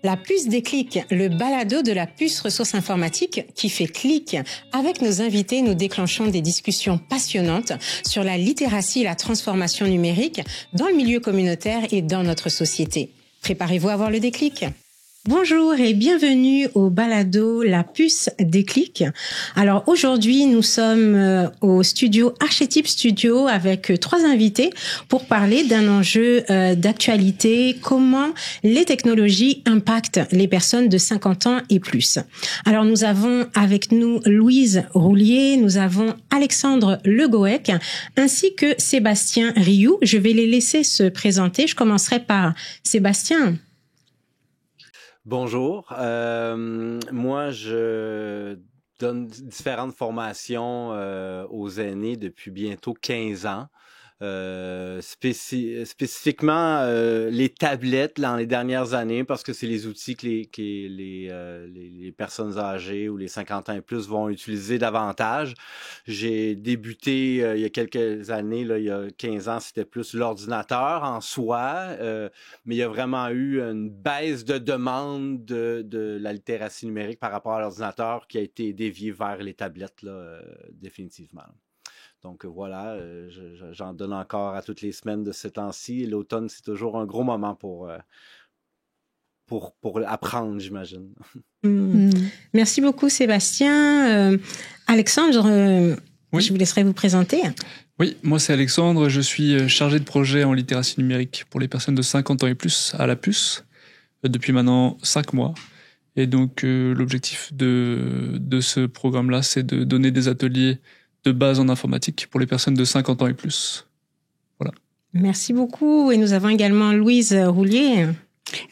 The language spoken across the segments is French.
La puce déclic, le balado de la puce ressource informatique qui fait clic. Avec nos invités, nous déclenchons des discussions passionnantes sur la littératie et la transformation numérique dans le milieu communautaire et dans notre société. Préparez-vous à avoir le déclic. Bonjour et bienvenue au balado La puce déclic. Alors aujourd'hui, nous sommes au studio Archetype Studio avec 3 invités pour parler d'un enjeu d'actualité, comment les technologies impactent les personnes de 50 ans et plus. Alors nous avons avec nous Louise Roulier, nous avons Alexandre Legoec ainsi que Sébastien Rioux. Je vais les laisser se présenter. Je commencerai par Sébastien. Bonjour, moi je donne différentes formations aux aînés depuis bientôt 15 ans. Spécifiquement les tablettes dans les dernières années parce que c'est les outils que les personnes âgées ou les 50 ans et plus vont utiliser davantage. J'ai débuté il y a quelques années, là, il y a 15 ans, c'était plus l'ordinateur en soi, mais il y a vraiment eu une baisse de demande de la littératie numérique par rapport à l'ordinateur qui a été déviée vers les tablettes là, définitivement. Donc voilà, j'en donne encore à toutes les semaines de ces temps-ci. L'automne, c'est toujours un gros moment pour apprendre, j'imagine. Merci beaucoup, Sébastien. Alexandre, oui. Je vous laisserai vous présenter. Oui, moi c'est Alexandre, je suis chargé de projet en littératie numérique pour les personnes de 50 ans et plus à la puce depuis maintenant 5 mois. Et donc l'objectif de ce programme-là, c'est de donner des ateliers de base en informatique pour les personnes de 50 ans et plus. Voilà. Merci beaucoup. Et nous avons également Louise Roulier.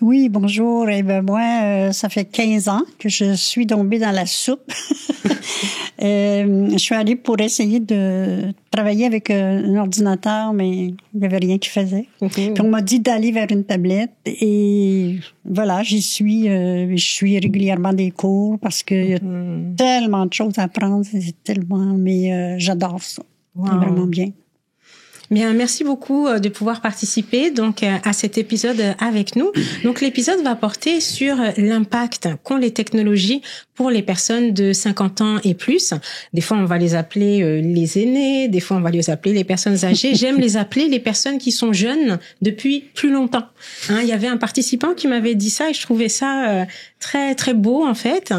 Oui, bonjour. Eh ben moi, ça fait 15 ans que je suis tombée dans la soupe. Je suis allée pour essayer de travailler avec un ordinateur, mais il n'y avait rien qui faisait. Puis on m'a dit d'aller vers une tablette et voilà, j'y suis. Je suis régulièrement des cours parce qu'il y a tellement de choses à apprendre. Mais j'adore ça. Wow. C'est vraiment bien. Bien, merci beaucoup de pouvoir participer donc à cet épisode avec nous. Donc l'épisode va porter sur l'impact qu'ont les technologies pour les personnes de 50 ans et plus. Des fois, on va les appeler les aînés, des fois, on va les appeler les personnes âgées. J'aime les appeler les personnes qui sont jeunes depuis plus longtemps. Il y avait un participant qui m'avait dit ça et je trouvais ça très très beau en fait.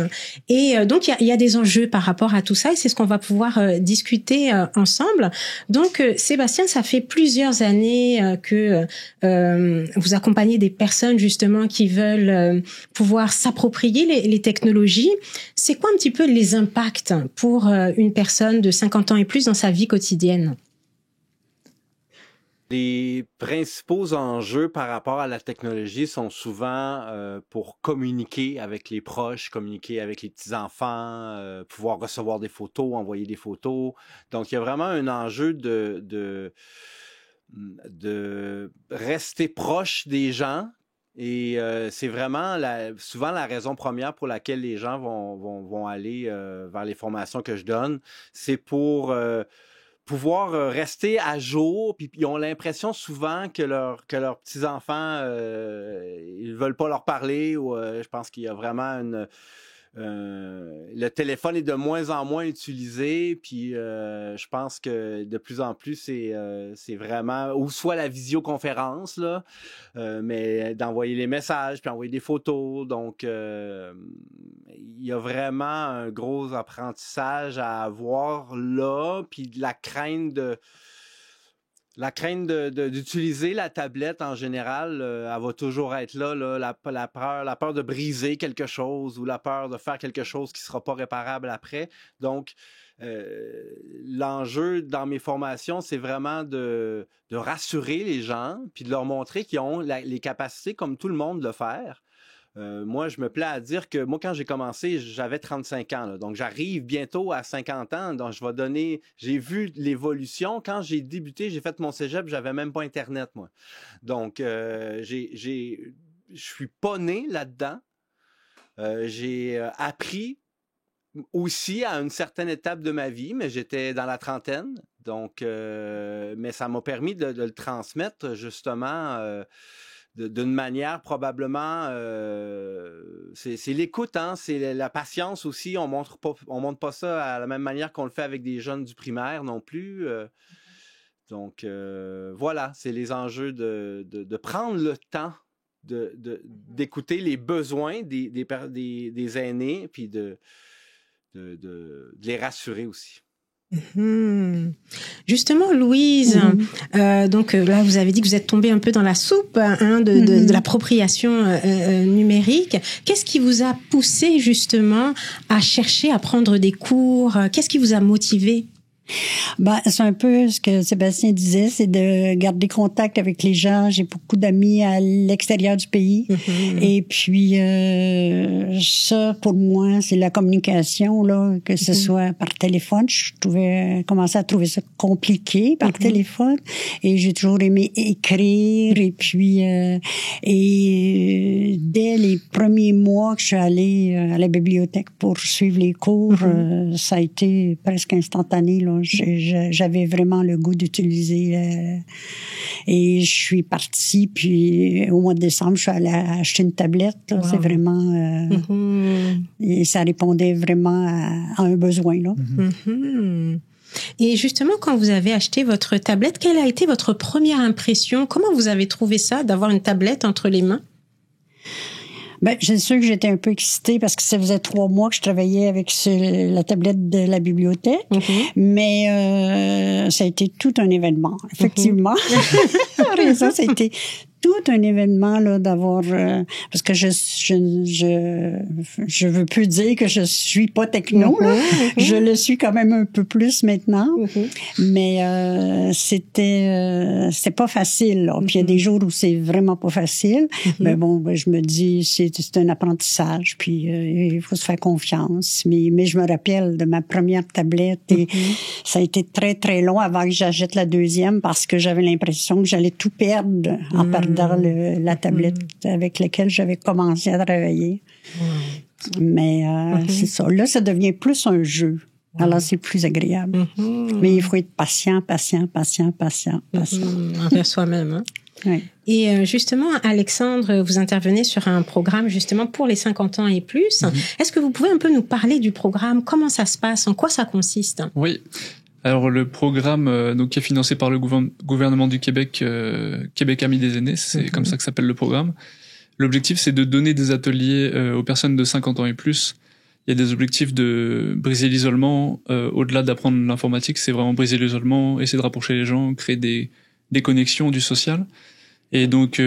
Et donc il y a des enjeux par rapport à tout ça et c'est ce qu'on va pouvoir discuter ensemble. Donc Sébastien, ça fait plusieurs années que vous accompagnez des personnes justement qui veulent pouvoir s'approprier les technologies. C'est quoi un petit peu les impacts pour une personne de 50 ans et plus dans sa vie quotidienne? Les principaux enjeux par rapport à la technologie sont souvent pour communiquer avec les proches, communiquer avec les petits-enfants, pouvoir recevoir des photos, envoyer des photos. Donc, il y a vraiment un enjeu de rester proche des gens. Et c'est vraiment souvent la raison première pour laquelle les gens vont aller vers les formations que je donne. C'est pour pouvoir rester à jour, puis ils ont l'impression souvent que leurs petits-enfants, ils veulent pas leur parler, ou je pense qu'il y a vraiment le téléphone est de moins en moins utilisé, puis je pense que de plus en plus, c'est vraiment, ou soit la visioconférence, là, mais d'envoyer les messages, puis envoyer des photos, donc il y a vraiment un gros apprentissage à avoir là, puis la crainte d'utiliser la tablette en général, elle va toujours être là, la peur de briser quelque chose ou la peur de faire quelque chose qui ne sera pas réparable après. Donc, l'enjeu dans mes formations, c'est vraiment de rassurer les gens puis de leur montrer qu'ils ont les capacités comme tout le monde de le faire. Moi, je me plais à dire que moi, quand j'ai commencé, j'avais 35 ans. Là, donc, j'arrive bientôt à 50 ans. Donc, j'ai vu l'évolution. Quand j'ai débuté, j'ai fait mon cégep, j'avais même pas Internet, moi. Donc, je suis pas né là-dedans. J'ai appris aussi à une certaine étape de ma vie, mais j'étais dans la trentaine. Donc, mais ça m'a permis de le transmettre, justement, d'une manière probablement, c'est l'écoute, hein, c'est la patience aussi. On montre pas ça à la même manière qu'on le fait avec des jeunes du primaire non plus. Donc voilà, c'est les enjeux de prendre le temps d'écouter les besoins des aînés, puis de les rassurer aussi. Justement, Louise, donc là, vous avez dit que vous êtes tombée un peu dans la soupe de l'appropriation numérique. Qu'est-ce qui vous a poussé justement à chercher à prendre des cours? Qu'est-ce qui vous a motivé? C'est un peu ce que Sébastien disait, c'est de garder contact avec les gens. J'ai beaucoup d'amis à l'extérieur du pays. Et puis, ça, pour moi, c'est la communication, là, que ce soit par téléphone. Je commençais à trouver ça compliqué par téléphone. Et j'ai toujours aimé écrire. Et puis, et dès les premiers mois que je suis allée à la bibliothèque pour suivre les cours, ça a été presque instantané, là. J'avais vraiment le goût d'utiliser et je suis partie, puis au mois de décembre, je suis allée acheter une tablette. Là. Wow. C'est vraiment... et ça répondait vraiment à un besoin. Là. Et justement, quand vous avez acheté votre tablette, quelle a été votre première impression? Comment vous avez trouvé ça, d'avoir une tablette entre les mains? C'est sûr que j'étais un peu excitée parce que ça faisait 3 mois que je travaillais avec la tablette de la bibliothèque. Mais ça a été tout un événement, effectivement. Ça a été tout un événement là d'avoir parce que je veux plus dire que je suis pas techno là. Je le suis quand même un peu plus maintenant. Mais c'était pas facile là. Puis il y a des jours où c'est vraiment pas facile. Mais bon, je me dis c'est un apprentissage puis il faut se faire confiance. Mais je me rappelle de ma première tablette et ça a été très très long avant que j'achète la deuxième parce que j'avais l'impression que j'allais tout perdre en perdant la tablette avec laquelle j'avais commencé à travailler. Mais c'est ça. Là, ça devient plus un jeu. Alors, c'est plus agréable. Mais il faut être patient. Envers soi-même. Hein? Oui. Et justement, Alexandre, vous intervenez sur un programme justement pour les 50 ans et plus. Est-ce que vous pouvez un peu nous parler du programme? Comment ça se passe? En quoi ça consiste? Oui. Alors le programme donc qui est financé par le gouvernement du Québec, Québec Amis des aînés, c'est comme ça que s'appelle le programme. L'objectif c'est de donner des ateliers aux personnes de 50 ans et plus. Il y a des objectifs de briser l'isolement, au-delà d'apprendre l'informatique, c'est vraiment briser l'isolement, essayer de rapprocher les gens, créer des connexions, du social. Et donc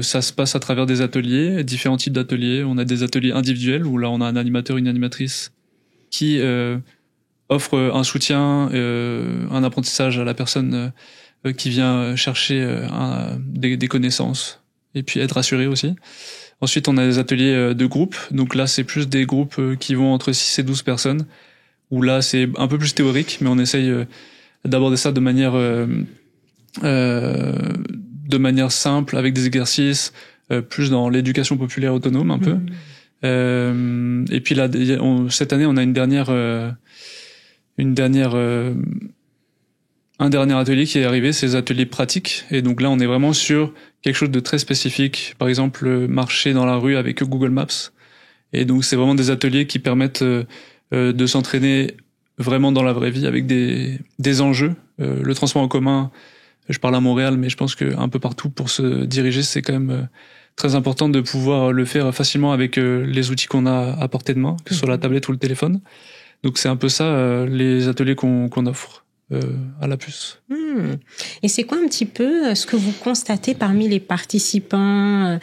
ça se passe à travers des ateliers, différents types d'ateliers. On a des ateliers individuels où là on a un animateur, une animatrice qui offre un soutien, un apprentissage à la personne qui vient chercher des connaissances et puis être rassurée aussi. Ensuite, on a des ateliers de groupe. Donc là, c'est plus des groupes qui vont entre 6 et 12 personnes, où là, c'est un peu plus théorique, mais on essaye d'aborder ça de manière simple, avec des exercices, plus dans l'éducation populaire autonome un peu. Et puis là, cette année, on a un dernier atelier qui est arrivé, c'est les ateliers pratiques. Et donc là, on est vraiment sur quelque chose de très spécifique. Par exemple, marcher dans la rue avec Google Maps. Et donc, c'est vraiment des ateliers qui permettent de s'entraîner vraiment dans la vraie vie avec des enjeux. Le transport en commun, je parle à Montréal, mais je pense qu'un peu partout pour se diriger, c'est quand même très important de pouvoir le faire facilement avec les outils qu'on a à portée de main, que ce soit la tablette ou le téléphone. Donc c'est un peu ça les ateliers qu'on offre à la puce. Et c'est quoi un petit peu ce que vous constatez parmi les participants?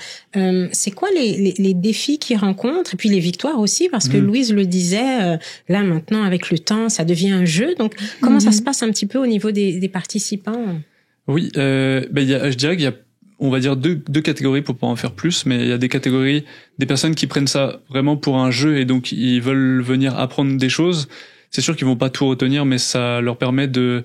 C'est quoi les défis qu'ils rencontrent et puis les victoires aussi? Parce que Louise le disait, là maintenant avec le temps, ça devient un jeu. Donc comment ça se passe un petit peu au niveau des participants? Oui, je dirais qu'il y a, on va dire deux catégories pour pas en faire plus, mais il y a des catégories des personnes qui prennent ça vraiment pour un jeu et donc ils veulent venir apprendre des choses. C'est sûr qu'ils vont pas tout retenir, mais ça leur permet de,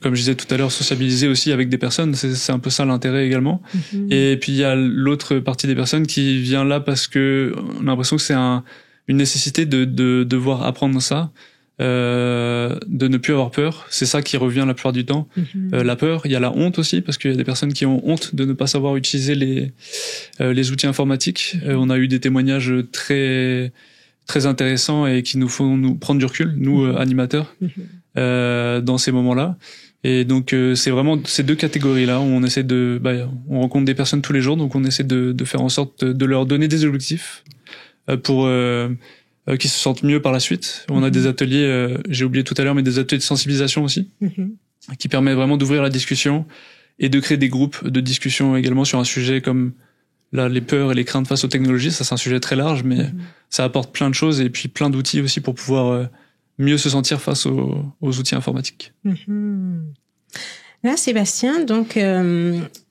comme je disais tout à l'heure, sociabiliser aussi avec des personnes. C'est un peu ça l'intérêt également. Et puis il y a l'autre partie des personnes qui vient là parce que on a l'impression que c'est une nécessité de devoir apprendre ça. de ne plus avoir peur. C'est ça qui revient la plupart du temps. La peur, il y a la honte aussi, parce qu'il y a des personnes qui ont honte de ne pas savoir utiliser les outils informatiques. On a eu des témoignages très très intéressants et qui nous font nous prendre du recul, nous animateurs, dans ces moments-là. Et donc c'est vraiment ces deux catégories-là où on essaie on rencontre des personnes tous les jours, donc on essaie de faire en sorte de leur donner des objectifs pour qui se sentent mieux par la suite. On a des ateliers, j'ai oublié tout à l'heure, mais des ateliers de sensibilisation aussi, qui permettent vraiment d'ouvrir la discussion et de créer des groupes de discussion également sur un sujet comme là, les peurs et les craintes face aux technologies. Ça, c'est un sujet très large, mais ça apporte plein de choses et puis plein d'outils aussi pour pouvoir mieux se sentir face aux outils informatiques. Là, Sébastien, donc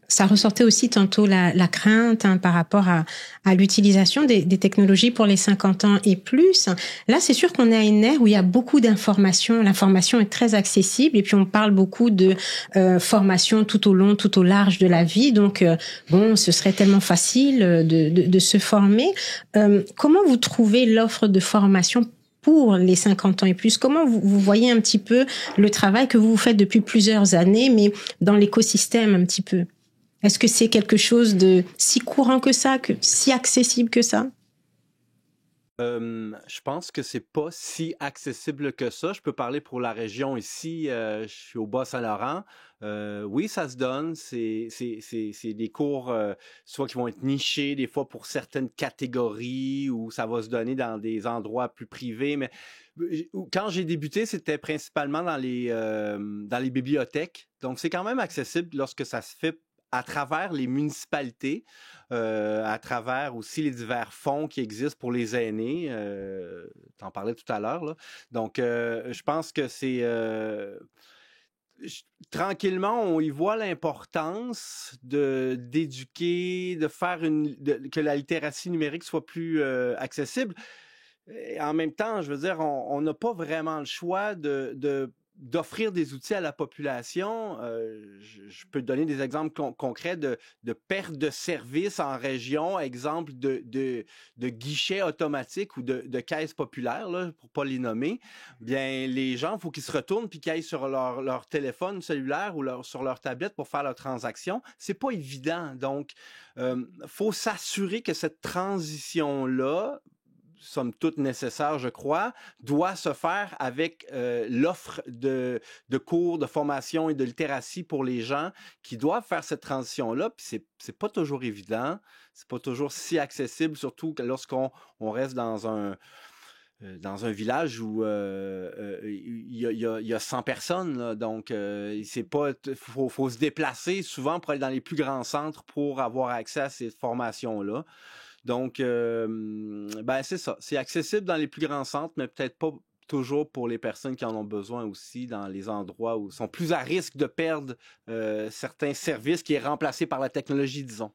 ça ressortait aussi tantôt la crainte par rapport à l'utilisation des technologies pour les 50 ans et plus. Là, c'est sûr qu'on est à une ère où il y a beaucoup d'informations. L'information est très accessible et puis on parle beaucoup de formation tout au long, tout au large de la vie. Donc, ce serait tellement facile de se former. Comment vous trouvez l'offre de formation pour les 50 ans et plus? Comment vous voyez un petit peu le travail que vous faites depuis plusieurs années, mais dans l'écosystème un petit peu? Est-ce que c'est quelque chose de si courant que ça, si accessible que ça? Je pense que c'est pas si accessible que ça. Je peux parler pour la région ici. Je suis au Bas-Saint-Laurent. Oui, ça se donne. C'est des cours soit qui vont être nichés, des fois pour certaines catégories, ou ça va se donner dans des endroits plus privés. Mais quand j'ai débuté, c'était principalement dans les bibliothèques. Donc, c'est quand même accessible lorsque ça se fait à travers les municipalités, à travers aussi les divers fonds qui existent pour les aînés. T'en parlais tout à l'heure, là. Donc, je pense que c'est... tranquillement, on y voit l'importance d'éduquer, de faire que la littératie numérique soit plus accessible. Et en même temps, je veux dire, on n'a pas vraiment le choix d'offrir des outils à la population. Je peux te donner des exemples concrets de perte de services en région, exemple de guichets automatiques ou de caisses populaires, là, pour pas les nommer. Bien, les gens, il faut qu'ils se retournent puis qu'ils aillent sur leur téléphone cellulaire ou sur leur tablette pour faire leur transaction. C'est pas évident. Donc, faut s'assurer que cette transition-là, somme toute nécessaire, je crois, doit se faire avec l'offre de cours, de formation et de littératie pour les gens qui doivent faire cette transition-là. Puis c'est pas toujours évident, c'est pas toujours si accessible, surtout lorsqu'on reste dans un village où il y a 100 personnes, là. Donc c'est pas, faut se déplacer souvent pour aller dans les plus grands centres pour avoir accès à ces formations-là. Donc, c'est ça. C'est accessible dans les plus grands centres, mais peut-être pas toujours pour les personnes qui en ont besoin aussi dans les endroits où ils sont plus à risque de perdre certains services qui est remplacé par la technologie, disons.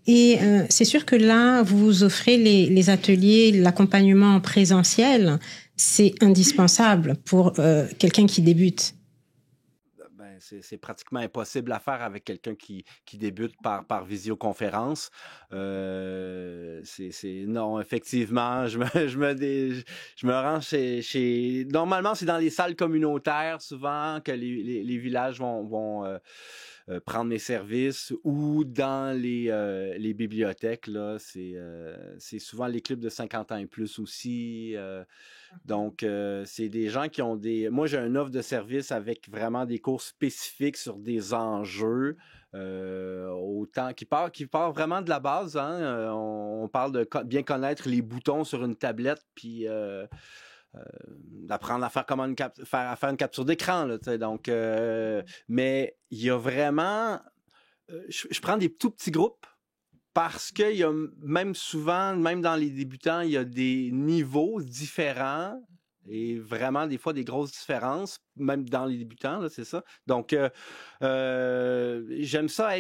Et c'est sûr que là, vous offrez les ateliers, l'accompagnement en présentiel. C'est indispensable pour quelqu'un qui débute. C'est pratiquement impossible à faire avec quelqu'un qui débute par visioconférence. Non, effectivement, je me rends chez... Normalement, c'est dans les salles communautaires, souvent, que les villages vont prendre mes services, ou dans les bibliothèques, là, c'est souvent les clubs de 50 ans et plus aussi. Donc, c'est des gens qui ont Moi, j'ai une offre de service avec vraiment des cours spécifiques sur des enjeux, autant qui part vraiment de la base. Hein? On parle de bien connaître les boutons sur une tablette, puis d'apprendre à faire faire une capture d'écran. Là, donc, mais il y a vraiment... je prends des tout petits groupes, parce qu'il y a même souvent, même dans les débutants, il y a des niveaux différents et vraiment des fois des grosses différences, même dans les débutants, là, c'est ça. Donc, j'aime ça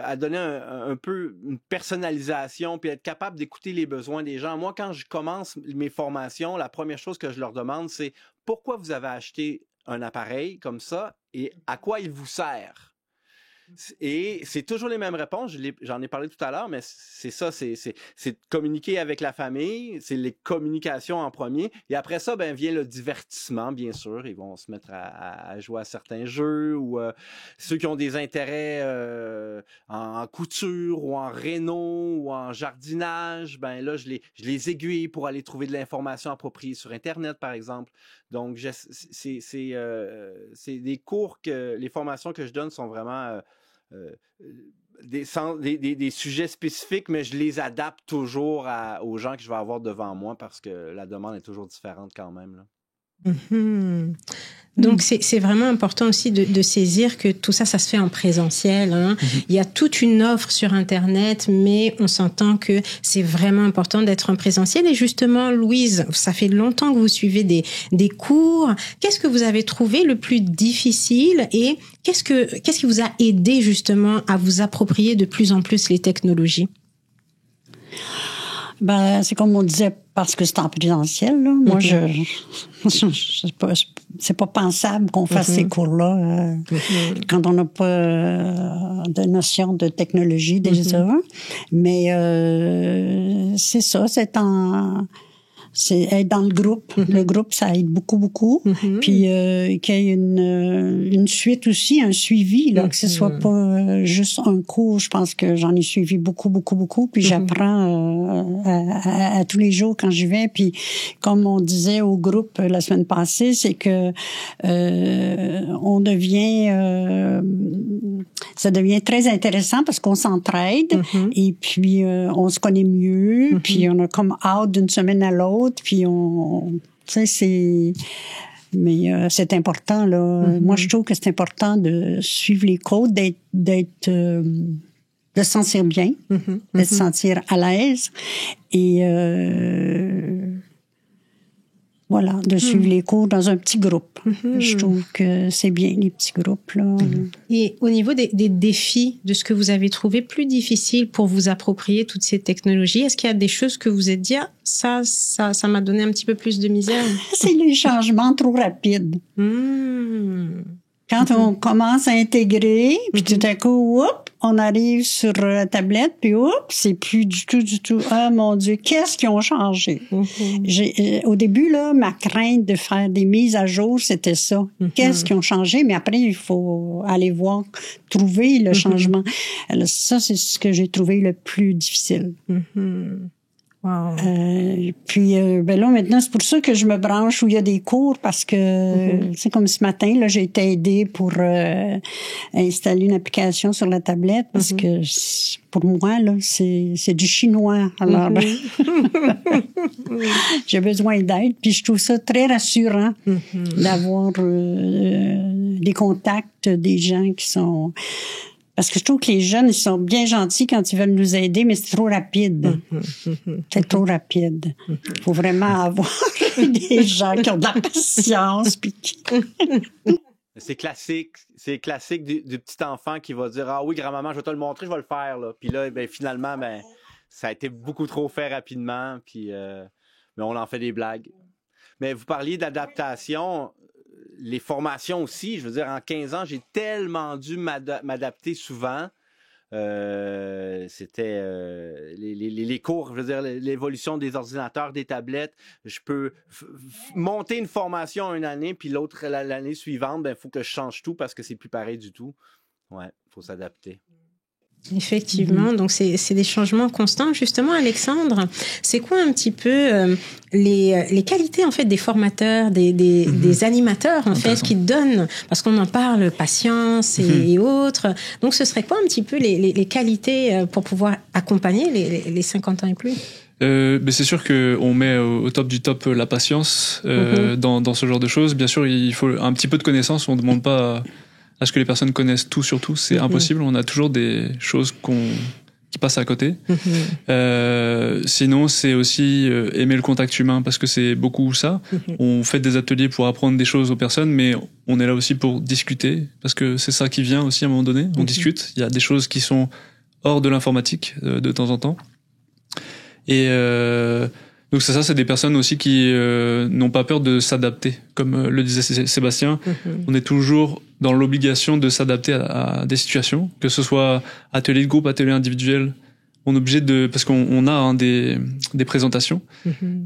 à donner un peu une personnalisation puis être capable d'écouter les besoins des gens. Moi, quand je commence mes formations, la première chose que je leur demande, c'est pourquoi vous avez acheté un appareil comme ça et à quoi il vous sert? Et c'est toujours les mêmes réponses. J'en ai parlé tout à l'heure, mais c'est ça, c'est de communiquer avec la famille, c'est les communications en premier. Et après ça, vient le divertissement, bien sûr. Ils vont se mettre à jouer à certains jeux ou ceux qui ont des intérêts en couture ou en réno ou en jardinage, là, je les aiguille pour aller trouver de l'information appropriée sur Internet, par exemple. Donc, c'est des cours les formations que je donne sont vraiment des sujets spécifiques, mais je les adapte toujours aux gens que je vais avoir devant moi parce que la demande est toujours différente quand même, là. Donc, c'est vraiment important aussi de saisir que tout ça se fait en présentiel. Hein. Il y a toute une offre sur Internet, mais on s'entend que c'est vraiment important d'être en présentiel. Et justement, Louise, ça fait longtemps que vous suivez des cours. Qu'est-ce que vous avez trouvé le plus difficile et qu'est-ce qui vous a aidé justement à vous approprier de plus en plus les technologies? C'est comme on disait, parce que c'est en présentiel, là. Moi, c'est pas pensable qu'on fasse ces cours-là quand on n'a pas de notion de technologie déjà. Mais c'est ça, c'est être dans le groupe. Le groupe, ça aide beaucoup, beaucoup. Puis qu'il y ait une suite aussi, un suivi, là, que ce soit pas juste un cours. Je pense que j'en ai suivi beaucoup, beaucoup, beaucoup. Puis j'apprends à tous les jours quand j'y vais. Puis comme on disait au groupe la semaine passée, c'est que on devient ça devient très intéressant parce qu'on s'entraide et puis on se connaît mieux. Puis on a comme hâte d'une semaine à l'autre. Puis tu sais, c'est important, là. Moi, je trouve que c'est important de suivre les codes, de se sentir bien, de se sentir à l'aise et voilà, de suivre les cours dans un petit groupe. Je trouve que c'est bien, les petits groupes, là. Et au niveau des défis, de ce que vous avez trouvé plus difficile pour vous approprier toutes ces technologies, est-ce qu'il y a des choses que vous êtes dit, ça m'a donné un petit peu plus de misère? C'est les changements trop rapides. Quand on commence à intégrer, puis tout à coup, on arrive sur la tablette, puis c'est plus du tout. Ah, mon Dieu, qu'est-ce qu'ils ont changé? Au début, là, ma crainte de faire des mises à jour, c'était ça. Qu'est-ce qu'ils ont changé? Mais après, il faut aller voir, trouver le changement. Alors, ça, c'est ce que j'ai trouvé le plus difficile. Wow. Puis là maintenant c'est pour ça que je me branche où il y a des cours parce que c'est comme ce matin là j'ai été aidée pour installer une application sur la tablette parce que pour moi là c'est du chinois alors j'ai besoin d'aide puis je trouve ça très rassurant d'avoir des contacts des gens qui sont. Parce que je trouve que les jeunes, ils sont bien gentils quand ils veulent nous aider, mais c'est trop rapide. C'est trop rapide. Il faut vraiment avoir des gens qui ont de la patience. Puis C'est classique du petit enfant qui va dire « Ah oui, grand-maman, je vais te le montrer, je vais le faire. » là. Puis là, finalement, ça a été beaucoup trop fait rapidement, puis mais on en fait des blagues. Mais vous parliez d'adaptation... Les formations aussi, je veux dire, en 15 ans, j'ai tellement dû m'adapter souvent. C'était les cours, je veux dire, l'évolution des ordinateurs, des tablettes. Je peux monter une formation une année, puis l'autre, l'année suivante, il faut que je change tout parce que c'est plus pareil du tout. Ouais, il faut s'adapter. Effectivement, donc c'est des changements constants. Justement, Alexandre, c'est quoi un petit peu les qualités en fait des formateurs, des animateurs en fait qui donnent, parce qu'on en parle, patience et autres. Donc, ce serait quoi un petit peu les qualités pour pouvoir accompagner les 50 ans et plus? Mais c'est sûr qu'on met au top du top la patience dans ce genre de choses. Bien sûr, il faut un petit peu de connaissances. On ne demande pas à ce que les personnes connaissent tout sur tout, c'est impossible. On a toujours des choses qui passent à côté. Sinon, c'est aussi aimer le contact humain, parce que c'est beaucoup ça. On fait des ateliers pour apprendre des choses aux personnes, mais on est là aussi pour discuter, parce que c'est ça qui vient aussi à un moment donné. On discute. Il y a des choses qui sont hors de l'informatique de temps en temps. Et donc c'est des personnes aussi qui n'ont pas peur de s'adapter, comme le disait Sébastien. On est toujours dans l'obligation de s'adapter à des situations, que ce soit atelier de groupe, atelier individuel. On est obligé parce qu'on a des présentations,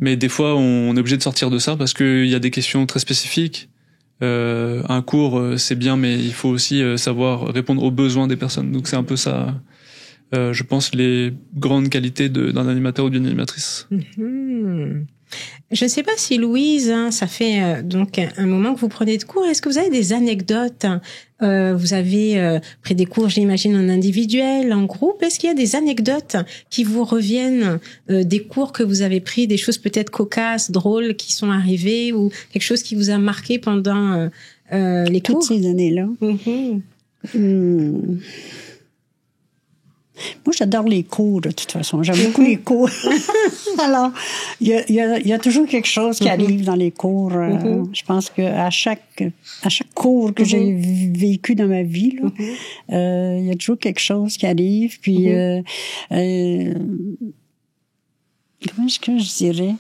mais des fois on est obligé de sortir de ça parce qu'il y a des questions très spécifiques. Un cours c'est bien, mais il faut aussi savoir répondre aux besoins des personnes. Donc c'est un peu ça, je pense, les grandes qualités d'un animateur ou d'une animatrice. Je ne sais pas si Louise, ça fait donc un moment que vous prenez de cours. Est-ce que vous avez des anecdotes? Vous avez pris des cours, j'imagine, en individuel, en groupe. Est-ce qu'il y a des anecdotes qui vous reviennent des cours que vous avez pris, des choses peut-être cocasses, drôles qui sont arrivées ou quelque chose qui vous a marqué pendant les cours? Toutes ces années-là. Moi, j'adore les cours, de toute façon. J'aime beaucoup les cours. Alors, il y a toujours quelque chose qui arrive dans les cours. Je pense qu'à chaque cours que j'ai vécu dans ma vie, il y a toujours quelque chose qui arrive. Puis, comment est-ce que je dirais?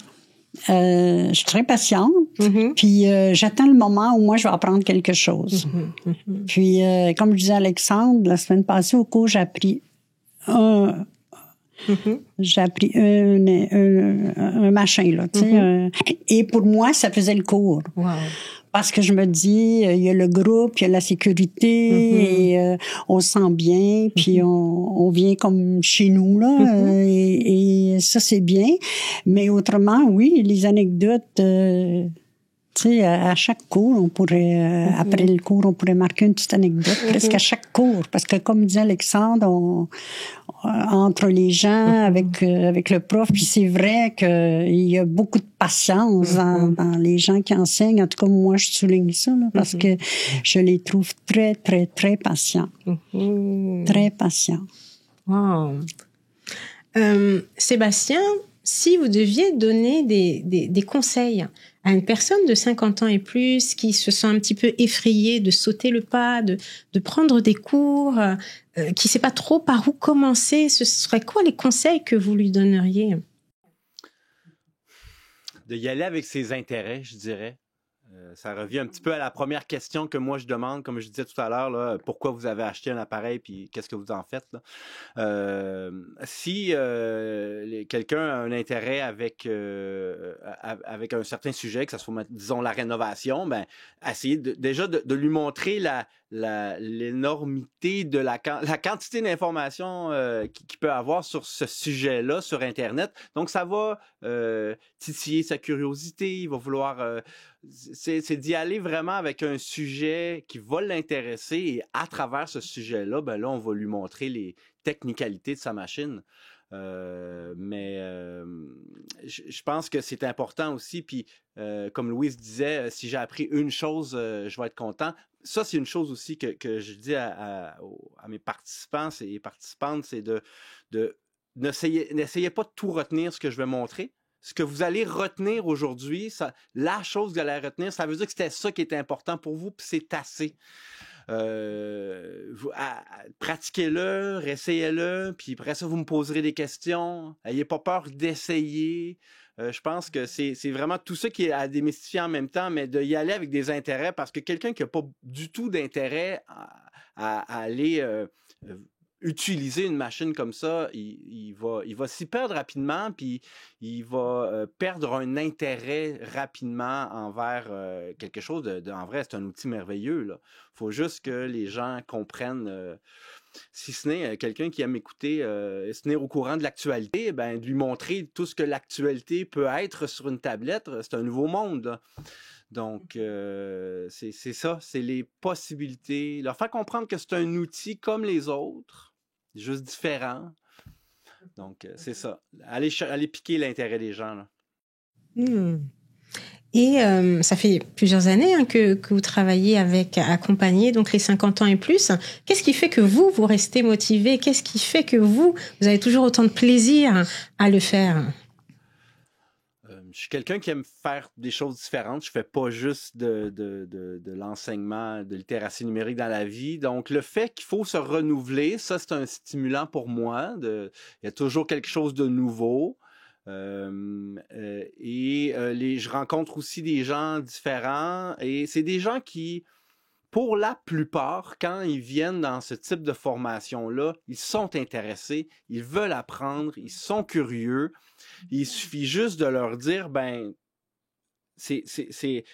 Je suis très patiente, puis j'attends le moment où moi je vais apprendre quelque chose. Puis, comme je disais à Alexandre, la semaine passée au cours, j'ai appris un machin, là, tu sais. Et pour moi, ça faisait le cours. Wow. Parce que je me dis, il y a le groupe, il y a la sécurité, et on se sent bien, puis on vient comme chez nous, là, et ça, c'est bien. Mais autrement, oui, les anecdotes... tu sais, à chaque cours, on pourrait, après le cours, on pourrait marquer une petite anecdote, presque à chaque cours. Parce que, comme dit Alexandre, entre les gens, avec le prof, puis c'est vrai qu'il y a beaucoup de patience dans les gens qui enseignent. En tout cas, moi, je souligne ça, là, parce que je les trouve très, très, très patients. Très patients. Wow. Sébastien, si vous deviez donner des conseils à une personne de 50 ans et plus qui se sent un petit peu effrayée de sauter le pas, de prendre des cours, qui sait pas trop par où commencer, ce serait quoi les conseils que vous lui donneriez? De y aller avec ses intérêts, je dirais. Ça revient un petit peu à la première question que moi je demande, comme je disais tout à l'heure, là, pourquoi vous avez acheté un appareil puis qu'est-ce que vous en faites, là. Si quelqu'un a un intérêt avec un certain sujet, que ce soit, disons, la rénovation, ben essayez déjà de lui montrer l'énormité de la quantité d'informations qu'il peut avoir sur ce sujet-là sur Internet. Donc, ça va titiller sa curiosité, il va vouloir... c'est d'y aller vraiment avec un sujet qui va l'intéresser et à travers ce sujet-là, ben là, on va lui montrer les technicalités de sa machine. Je pense que c'est important aussi, puis comme Louise disait, si j'ai appris une chose, je vais être content. Ça, c'est une chose aussi que je dis à mes participants et participantes, c'est n'essayez pas de tout retenir ce que je vais montrer. Ce que vous allez retenir aujourd'hui, la chose que vous allez retenir, ça veut dire que c'était ça qui était important pour vous, puis c'est assez. Pratiquez-le, essayez-le, puis après ça, vous me poserez des questions. N'ayez pas peur d'essayer. Je pense que c'est vraiment tout ça qui est à démystifier en même temps, mais d'y aller avec des intérêts, parce que quelqu'un qui n'a pas du tout d'intérêt à aller utiliser une machine comme ça, il va s'y perdre rapidement, puis il va perdre un intérêt rapidement envers quelque chose en vrai, c'est un outil merveilleux, là. Faut juste que les gens comprennent, si ce n'est quelqu'un qui aime écouter, se tenir au courant de l'actualité, ben, de lui montrer tout ce que l'actualité peut être sur une tablette, c'est un nouveau monde, là. Donc, c'est ça, c'est les possibilités. Leur faire comprendre que c'est un outil comme les autres, juste différent. Donc, c'est ça. Aller piquer l'intérêt des gens, là. Et ça fait plusieurs années que vous travaillez avec Accompagner, donc les 50 ans et plus. Qu'est-ce qui fait que vous restez motivé? Qu'est-ce qui fait que vous avez toujours autant de plaisir à le faire? Je suis quelqu'un qui aime faire des choses différentes. Je fais pas juste de l'enseignement de littératie numérique dans la vie. Donc, le fait qu'il faut se renouveler, ça, c'est un stimulant pour moi. Il y a toujours quelque chose de nouveau. Je rencontre aussi des gens différents et c'est des gens qui pour la plupart, quand ils viennent dans ce type de formation-là, ils sont intéressés, ils veulent apprendre, ils sont curieux. Il suffit juste de leur dire,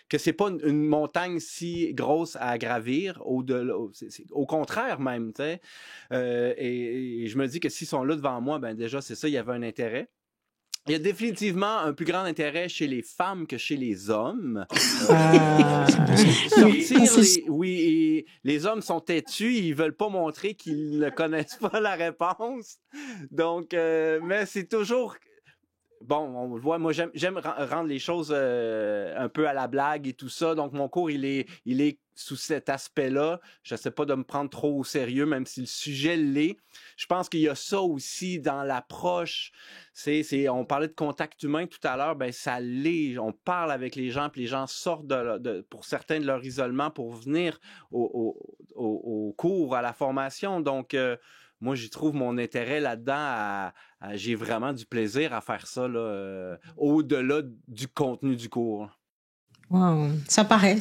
que c'est pas une montagne si grosse à gravir, au contraire même, tu sais. Et je me dis que s'ils sont là devant moi, déjà, c'est ça, il y avait un intérêt. Il y a définitivement un plus grand intérêt chez les femmes que chez les hommes. Les hommes sont têtus, ils veulent pas montrer qu'ils ne connaissent pas la réponse. Donc, mais c'est toujours... Bon, on le voit, moi j'aime rendre les choses un peu à la blague et tout ça. Donc mon cours, il est sous cet aspect-là. Je sais pas de me prendre trop au sérieux, même si le sujet l'est. Je pense qu'il y a ça aussi dans l'approche. On parlait de contact humain tout à l'heure, ça l'est. On parle avec les gens, puis les gens sortent pour certains de leur isolement pour venir au cours, à la formation. Donc moi, j'y trouve mon intérêt là-dedans. J'ai vraiment du plaisir à faire ça là, au-delà du contenu du cours. Wow, ça paraît.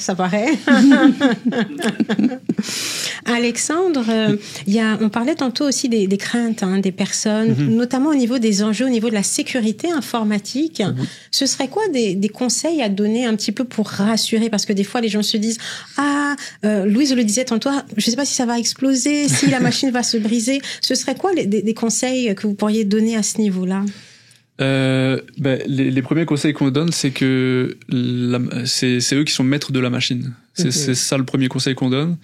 Alexandre, on parlait tantôt aussi des craintes des personnes, notamment au niveau des enjeux, au niveau de la sécurité informatique. Ce serait quoi des conseils à donner un petit peu pour rassurer? Parce que des fois, les gens se disent « Louise le disait tantôt, je ne sais pas si ça va exploser, si la machine va se briser. » Ce serait quoi des conseils que vous pourriez donner à ce niveau-là? Les premiers conseils qu'on donne, c'est que c'est eux qui sont maîtres de la machine. C'est ça le premier conseil qu'on donne.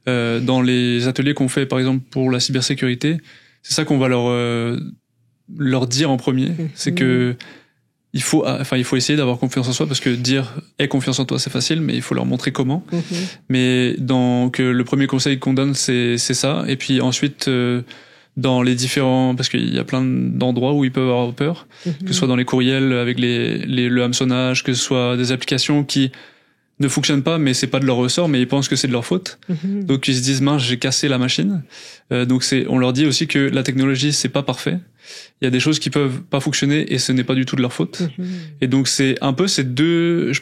Dans les ateliers qu'on fait, par exemple, pour la cybersécurité, c'est ça qu'on va leur dire en premier. C'est que il faut essayer d'avoir confiance en soi, parce que dire « aie confiance en toi », c'est facile, mais il faut leur montrer comment. Mais donc, le premier conseil qu'on donne, c'est ça. Et puis ensuite... dans les différents, parce qu'il y a plein d'endroits où ils peuvent avoir peur, que ce soit dans les courriels avec le hameçonnage, que ce soit des applications qui ne fonctionnent pas, mais c'est pas de leur ressort, mais ils pensent que c'est de leur faute. Donc ils se disent, mince, j'ai cassé la machine. Donc on leur dit aussi que la technologie, c'est pas parfait. Il y a des choses qui peuvent pas fonctionner et ce n'est pas du tout de leur faute. Et donc c'est un peu ces deux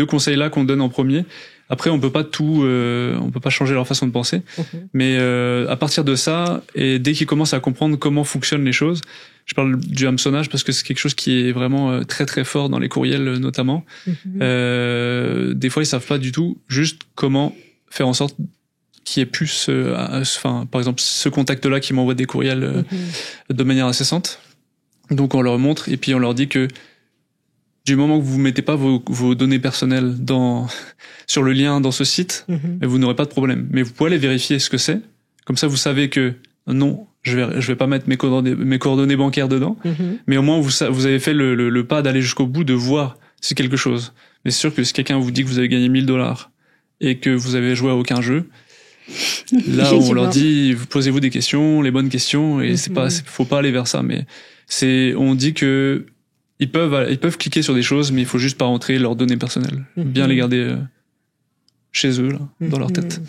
conseils-là qu'on donne en premier. Après, on peut pas changer leur façon de penser. Mais à partir de ça, et dès qu'ils commencent à comprendre comment fonctionnent les choses, je parle du hameçonnage parce que c'est quelque chose qui est vraiment très très fort dans les courriels notamment. Des fois, ils savent pas du tout juste comment faire en sorte qu'il y ait plus, par exemple, ce contact-là qui m'envoie des courriels de manière incessante. Donc on leur montre et puis on leur dit que du moment que vous mettez pas vos données personnelles sur le lien dans ce site, vous n'aurez pas de problème. Mais vous pouvez aller vérifier ce que c'est. Comme ça, vous savez que non, je vais pas mettre mes coordonnées bancaires dedans. Mais au moins, vous avez fait le pas d'aller jusqu'au bout, de voir si quelque chose. Mais c'est sûr que si quelqu'un vous dit que vous avez gagné $1000 et que vous avez joué à aucun jeu, là, on leur dit, posez-vous des questions, les bonnes questions, et faut pas aller vers ça. Mais on dit que ils peuvent cliquer sur des choses, mais il faut juste pas rentrer leurs données personnelles. Bien les garder chez eux, là, dans leur tête.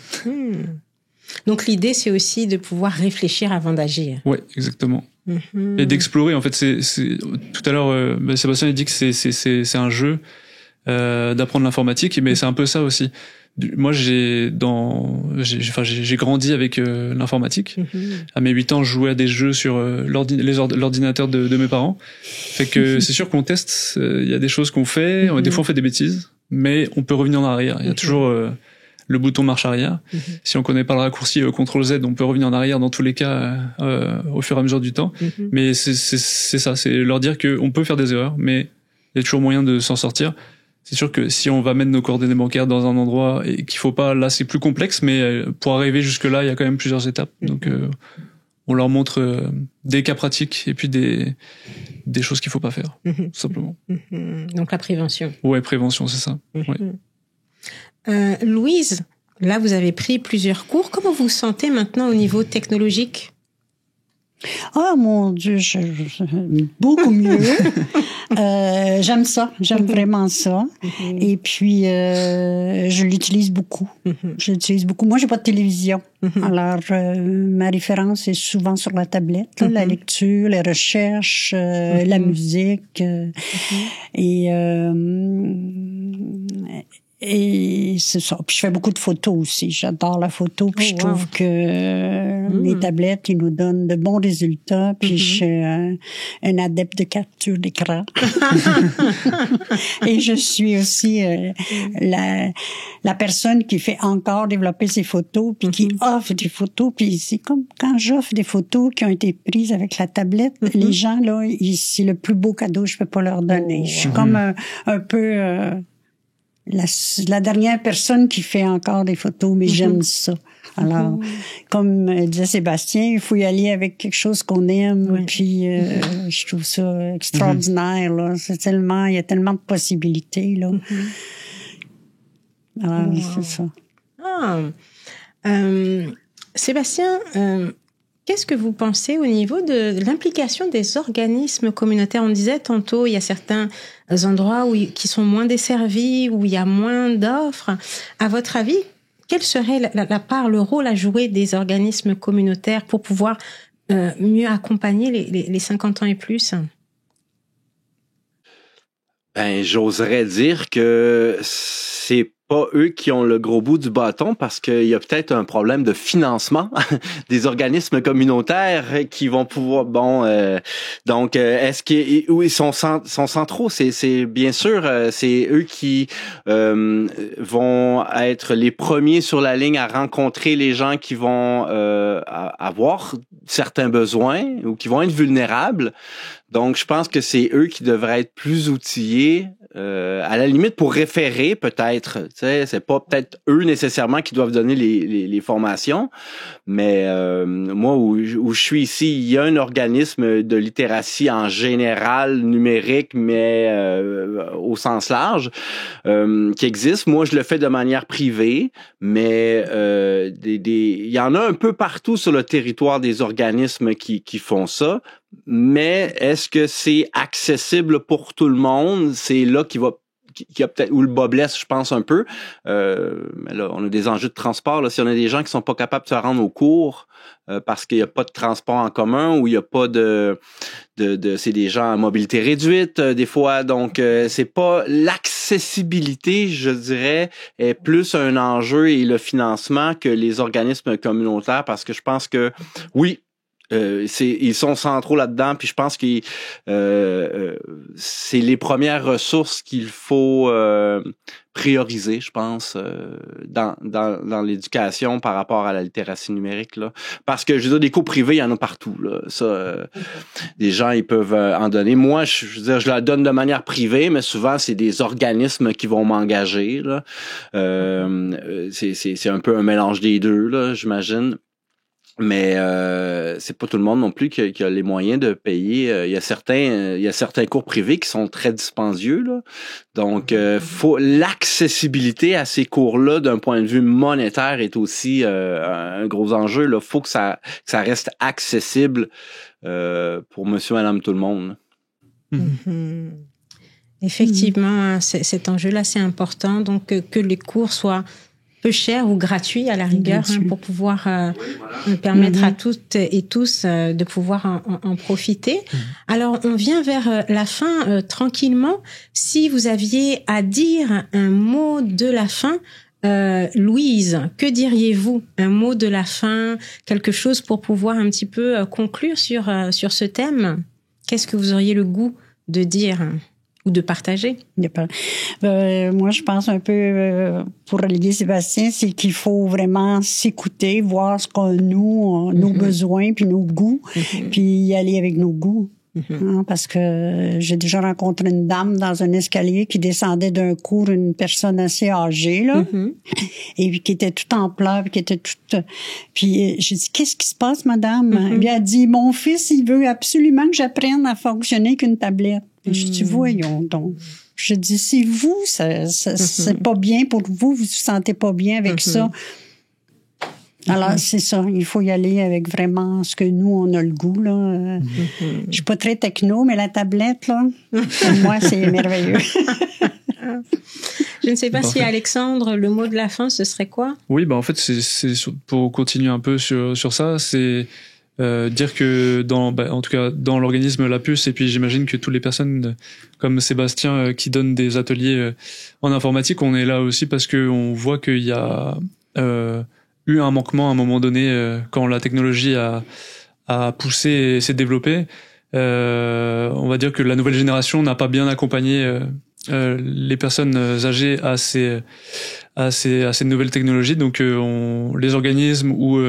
Donc l'idée, c'est aussi de pouvoir réfléchir avant d'agir. Ouais, exactement. Et d'explorer. En fait, tout à l'heure, Sébastien a dit que c'est un jeu d'apprendre l'informatique, mais c'est un peu ça aussi. Moi, j'ai grandi avec l'informatique. À mes 8 ans, je jouais à des jeux sur l'ordinateur de mes parents. Fait que c'est sûr qu'on teste. Il y a des choses qu'on fait. Des fois, on fait des bêtises, mais on peut revenir en arrière. Il y a toujours le bouton marche arrière. Si on connaît pas le raccourci CTRL-Z, on peut revenir en arrière dans tous les cas au fur et à mesure du temps. Mais c'est ça, c'est leur dire qu'on peut faire des erreurs, mais il y a toujours moyen de s'en sortir. C'est sûr que si on va mettre nos coordonnées bancaires dans un endroit et qu'il faut pas, là c'est plus complexe, mais pour arriver jusque là, il y a quand même plusieurs étapes. Donc on leur montre des cas pratiques et puis des choses qu'il faut pas faire, tout simplement. Donc la prévention. Ouais, prévention, c'est ça. Ouais. Louise, là vous avez pris plusieurs cours. Comment vous vous sentez maintenant au niveau technologique? Ah, mon Dieu, beaucoup mieux. J'aime ça. J'aime vraiment ça. Et puis, je l'utilise beaucoup. Moi, j'ai pas de télévision. Alors, ma référence est souvent sur la tablette, là, la lecture, les recherches, la musique. Et c'est ça. Puis je fais beaucoup de photos aussi. J'adore la photo. Puis je trouve que les tablettes, ils nous donnent de bons résultats. Puis je suis un adepte de capture d'écran. Et je suis aussi la personne qui fait encore développer ses photos, puis qui offre des photos. Puis c'est comme quand j'offre des photos qui ont été prises avec la tablette, les gens, là, c'est le plus beau cadeau que je peux pas leur donner. Je suis comme un peu... la dernière personne qui fait encore des photos, mais j'aime ça. Alors, comme disait Sébastien, il faut y aller avec quelque chose qu'on aime, puis je trouve ça extraordinaire, là. Il y a tellement de possibilités, là. Alors, c'est ça. Sébastien, qu'est-ce que vous pensez au niveau de l'implication des organismes communautaires? On disait tantôt, il y a certains endroits qui sont moins desservis, où il y a moins d'offres. À votre avis, quelle serait la part, le rôle à jouer des organismes communautaires pour pouvoir mieux accompagner les 50 ans et plus? Ben, j'oserais dire que c'est pas eux qui ont le gros bout du bâton parce qu'il y a peut-être un problème de financement des organismes communautaires qui vont pouvoir donc est-ce qu'ils où ils sont centraux, c'est bien sûr c'est eux qui vont être les premiers sur la ligne à rencontrer les gens qui vont avoir certains besoins ou qui vont être vulnérables. Donc, je pense que c'est eux qui devraient être plus outillés, à la limite pour référer peut-être. Tu sais, c'est pas peut-être eux nécessairement qui doivent donner les formations, mais moi où je suis ici, il y a un organisme de littératie en général numérique, mais au sens large, qui existe. Moi, je le fais de manière privée, mais il y en a un peu partout sur le territoire des organismes qui font ça. Mais est-ce que c'est accessible pour tout le monde? C'est là qui a peut-être où le bas blesse, je pense un peu. Mais là, on a des enjeux de transport. Là, si on a des gens qui sont pas capables de se rendre au cours parce qu'il y a pas de transport en commun ou il y a pas de c'est des gens à mobilité réduite des fois. Donc c'est pas l'accessibilité, je dirais, est plus un enjeu et le financement que les organismes communautaires parce que je pense que oui. Ils sont centraux là-dedans, puis je pense que c'est les premières ressources qu'il faut prioriser, je pense, dans l'éducation par rapport à la littératie numérique là. Parce que je veux dire, des cours privés, il y en a partout là. Ça, des gens ils peuvent en donner. Moi, je veux dire, je la donne de manière privée, mais souvent c'est des organismes qui vont m'engager là. C'est un peu un mélange des deux là, j'imagine. Mais c'est pas tout le monde non plus qui a les moyens de payer. Il y a certains cours privés qui sont très dispendieux là. Donc faut l'accessibilité à ces cours-là d'un point de vue monétaire est aussi un gros enjeu là. Faut que ça reste accessible pour monsieur madame tout le monde. Effectivement, cet enjeu-là c'est important donc que les cours soient peu cher ou gratuit à la rigueur pour pouvoir permettre à toutes et tous de pouvoir en profiter. Alors, on vient vers la fin tranquillement. Si vous aviez à dire un mot de la fin, Louise, que diriez-vous? Un mot de la fin, quelque chose pour pouvoir un petit peu conclure sur ce thème? Qu'est-ce que vous auriez le goût de dire ou de partager? Moi, je pense un peu, pour relier Sébastien, c'est qu'il faut vraiment s'écouter, voir ce qu'on nos besoins, puis nos goûts, puis y aller avec nos goûts. Hein, parce que j'ai déjà rencontré une dame dans un escalier qui descendait d'un cours, une personne assez âgée, là, et puis qui était toute en pleurs, puis qui était toute... Puis j'ai dit, qu'est-ce qui se passe, madame? Et puis elle a dit, mon fils, il veut absolument que j'apprenne à fonctionner avec une tablette. Je dis, voyons donc. Je dis, si vous, c'est pas bien pour vous, vous sentez pas bien avec ça. Alors, c'est ça. Il faut y aller avec vraiment ce que nous, on a le goût, là. Je suis pas très techno, mais la tablette, là, pour moi, c'est merveilleux. Je ne sais pas si Alexandre, le mot de la fin, ce serait quoi? Oui, en fait, c'est pour continuer un peu sur ça, c'est dire que en tout cas dans l'organisme La Puce, et puis j'imagine que toutes les personnes comme Sébastien qui donnent des ateliers en informatique, on est là aussi parce que on voit qu'il y a eu un manquement à un moment donné quand la technologie a poussé et s'est développée. On va dire que la nouvelle génération n'a pas bien accompagné les personnes âgées à ces nouvelles technologies. Donc les organismes ou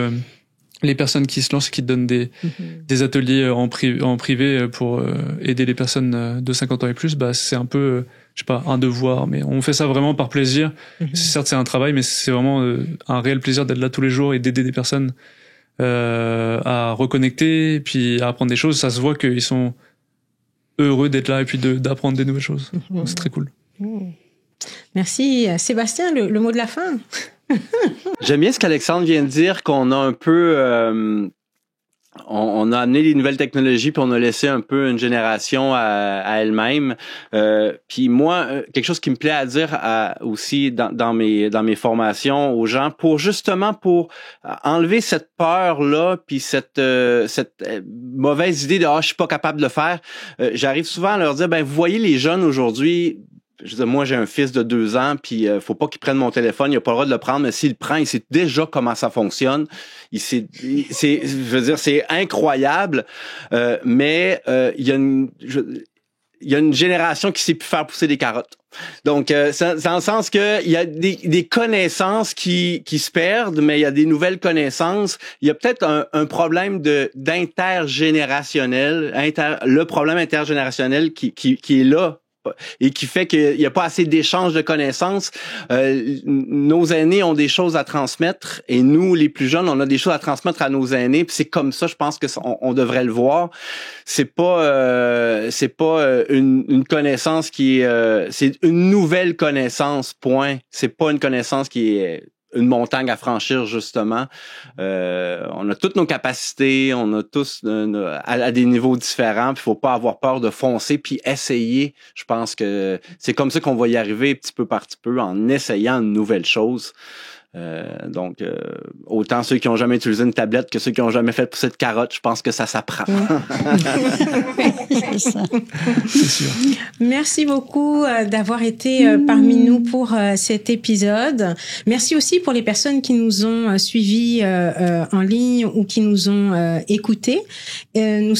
les personnes qui se lancent, qui donnent des ateliers en privé pour aider les personnes de 50 ans et plus, c'est un peu, je sais pas, un devoir, mais on fait ça vraiment par plaisir. Certes, c'est un travail, mais c'est vraiment un réel plaisir d'être là tous les jours et d'aider des personnes à reconnecter, et puis à apprendre des choses. Ça se voit qu'ils sont heureux d'être là et puis d'apprendre des nouvelles choses. Donc, c'est très cool. Merci. Sébastien, le mot de la fin. J'aime bien ce qu'Alexandre vient de dire, qu'on a un peu... on a amené les nouvelles technologies, puis on a laissé un peu une génération à elle-même. Puis moi, quelque chose qui me plaît à dire aussi dans mes formations aux gens, pour enlever cette peur-là, puis cette mauvaise idée de je suis pas capable de le faire. J'arrive souvent à leur dire, vous voyez les jeunes aujourd'hui. Je veux dire, moi, j'ai un fils de 2 ans, puis faut pas qu'il prenne mon téléphone, il a pas le droit de le prendre, mais s'il le prend, il sait déjà comment ça fonctionne. Je veux dire, c'est incroyable, mais il y a une génération qui sait plus faire pousser des carottes. Donc, c'est dans le sens que il y a des connaissances qui se perdent, mais il y a des nouvelles connaissances. Il y a peut-être un problème d'intergénérationnel, le problème intergénérationnel qui est là, et qui fait qu'il n'y a pas assez d'échanges de connaissances. Nos aînés ont des choses à transmettre, et nous, les plus jeunes, on a des choses à transmettre à nos aînés. Puis c'est comme ça, je pense que on devrait le voir. C'est pas une connaissance qui est, c'est une nouvelle connaissance. Point. C'est pas une connaissance qui est une montagne à franchir, justement. On a toutes nos capacités, on a tous à des niveaux différents, puis faut pas avoir peur de foncer puis essayer. Je pense que c'est comme ça qu'on va y arriver petit peu par petit peu, en essayant de nouvelles choses. Donc, autant ceux qui ont jamais utilisé une tablette que ceux qui ont jamais fait pousser de carottes, je pense que ça s'apprend. C'est ça. C'est sûr. Merci beaucoup d'avoir été parmi nous pour cet épisode. Merci aussi pour les personnes qui nous ont suivis en ligne ou qui nous ont écoutés. Nous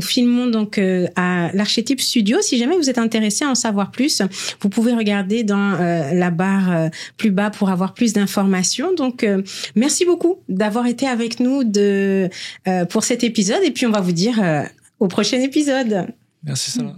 filmons donc à l'Archétype Studio. Si jamais vous êtes intéressé à en savoir plus, vous pouvez regarder dans la barre plus bas pour avoir plus d'informations. Donc, merci beaucoup d'avoir été avec nous pour cet épisode. Et puis, on va vous dire au prochain épisode. Merci, Sarah.